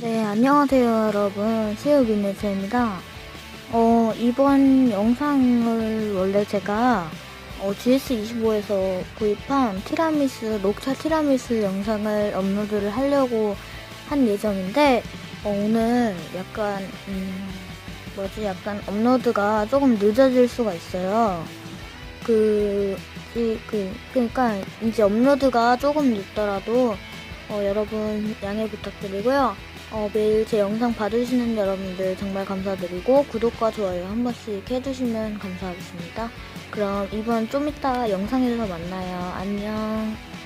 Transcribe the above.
네, 안녕하세요, 여러분. 새우비네스입니다. 이번 영상을 원래 제가 GS25에서 구입한 녹차 티라미수 영상을 업로드를 하려고 한 예정인데, 오늘 약간 업로드가 조금 늦어질 수가 있어요. 그러니까 이제 업로드가 조금 늦더라도 여러분 양해 부탁드리고요. 매일 제 영상 봐주시는 여러분들 정말 감사드리고 구독과 좋아요 한 번씩 해주시면 감사하겠습니다. 그럼 이번 좀 이따 영상에서 만나요. 안녕.